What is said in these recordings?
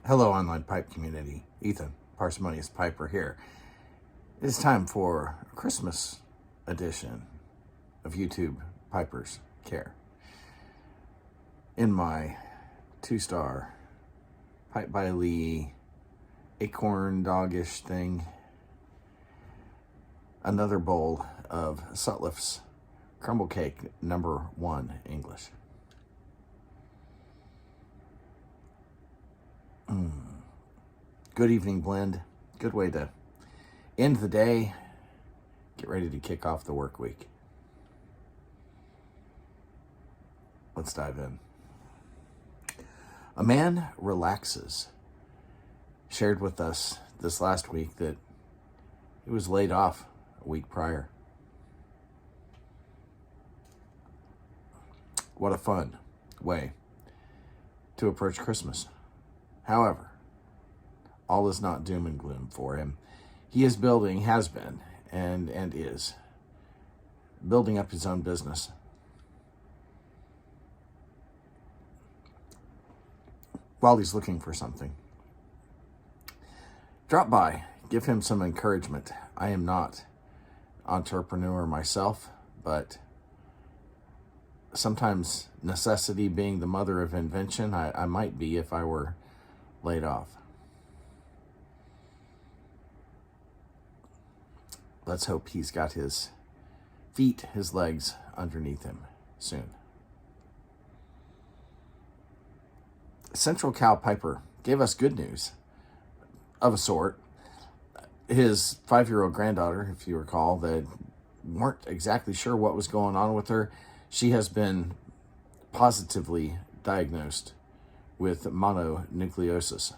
Hello, online pipe community. Ethan, Parsimonious Piper here. It's time for a Christmas edition of YouTube Piper's Care. In my 2-star Pipe by Lee acorn doggish thing, another bowl of Sutliff's Crumble Cake #1 English. Good evening, blend. Good way to end the day. Get ready to kick off the work week. Let's dive in. A man relaxes. Shared with us this last week that he was laid off a week prior. What a fun way to approach Christmas. However, all is not doom and gloom for him. He is building, has been, and is building up his own business. While he's looking for something, drop by, give him some encouragement. I am not an entrepreneur myself, but sometimes necessity being the mother of invention, I might be if I were laid off. Let's hope he's got his feet, his legs underneath him soon. Central Cal Piper gave us good news of a sort. His 5-year-old granddaughter, if you recall, that weren't exactly sure what was going on with her. She has been positively diagnosed with mononucleosis.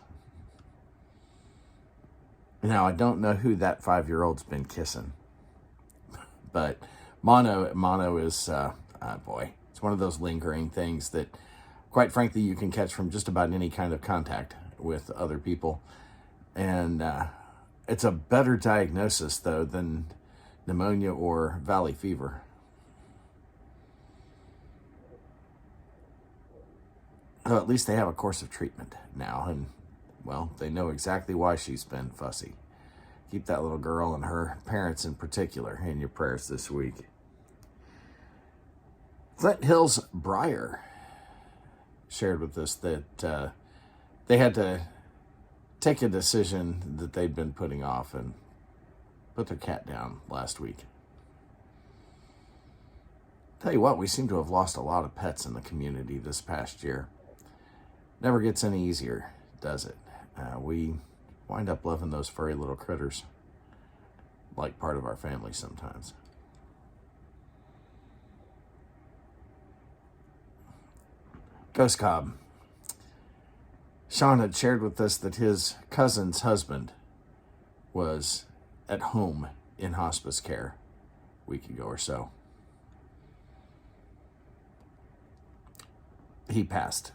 Now, I don't know who that 5-year-old's been kissing, but mono is, boy, it's one of those lingering things that, quite frankly, you can catch from just about any kind of contact with other people. And it's a better diagnosis, though, than pneumonia or valley fever. Well, at least they have a course of treatment now, and well, they know exactly why she's been fussy. Keep that little girl and her parents in particular in your prayers this week. Flint Hill's Briar shared with us that they had to take a decision that they'd been putting off and put their cat down last week. Tell you what, we seem to have lost a lot of pets in the community this past year. Never gets any easier, does it? We wind up loving those furry little critters like part of our family sometimes. Ghost Cobb. Sean had shared with us that his cousin's husband was at home in hospice care a week ago or so. He passed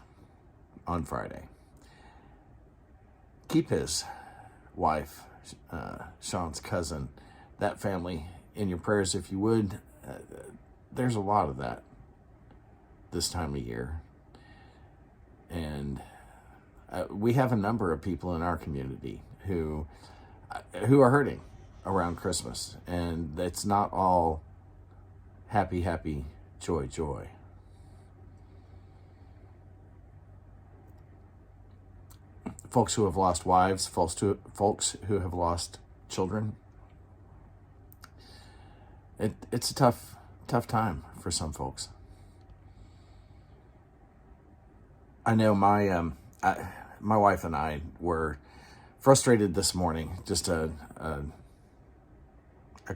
on Friday. Keep his wife, Sean's cousin, that family in your prayers if you would. There's a lot of that this time of year. And we have a number of people in our community who are hurting around Christmas. And it's not all happy, happy, joy, joy. Folks who have lost wives, folks who have lost children. It's a tough time for some folks. I know my wife and I were frustrated this morning. Just a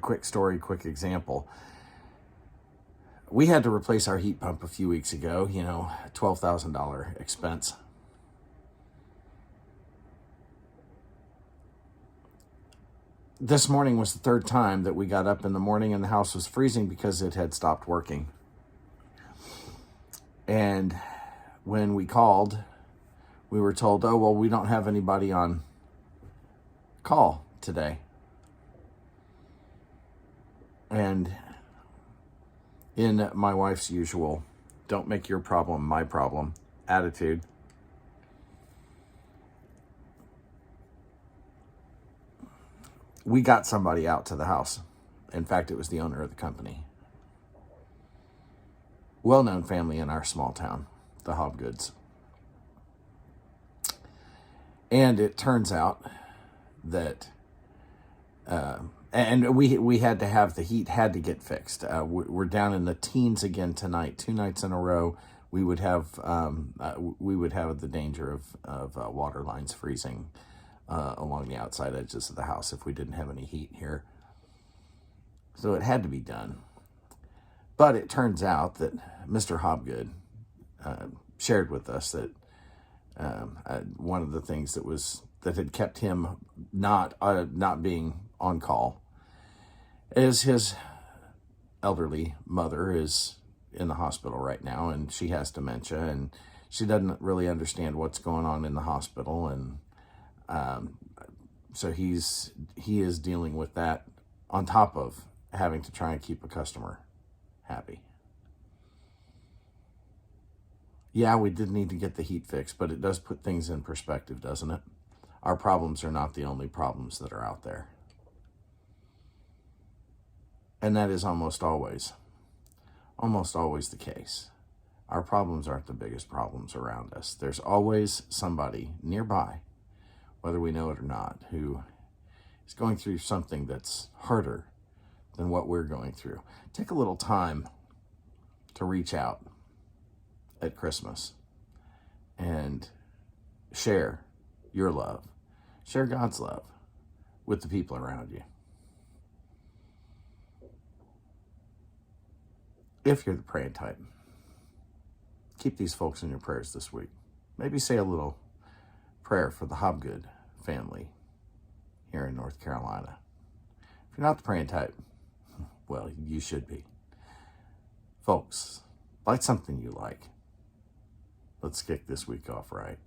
quick story, quick example. We had to replace our heat pump a few weeks ago, $12,000 expense. This morning was the third time that we got up in the morning and the house was freezing because it had stopped working. And when we called, we were told, oh, well, we don't have anybody on call today. And in my wife's usual, don't make your problem my problem attitude, we got somebody out to the house. In fact, it was the owner of the company. Well-known family in our small town, the Hobgoods. And it turns out that, and we had to have the heat had to get fixed. We're down in the teens again tonight. 2 nights in a row, we would have the danger of water lines freezing along the outside edges of the house if we didn't have any heat here. So it had to be done. But it turns out that Mr. Hobgood shared with us that one of the things that had kept him not being on call is his elderly mother is in the hospital right now, and she has dementia, and she doesn't really understand what's going on in the hospital, and so he is dealing with that on top of having to try and keep a customer happy. Yeah, we did need to get the heat fixed, but it does put things in perspective, doesn't it? Our problems are not the only problems that are out there. And that is almost always the case. Our problems aren't the biggest problems around us. There's always somebody nearby, whether we know it or not, who is going through something that's harder than what we're going through. Take a little time to reach out at Christmas and share your love, share God's love with the people around you. If you're the praying type, keep these folks in your prayers this week. Maybe say a little prayer for the Hobgood family here in North Carolina. If you're not the praying type, well, you should be. Folks, light something you like. Let's kick this week off right.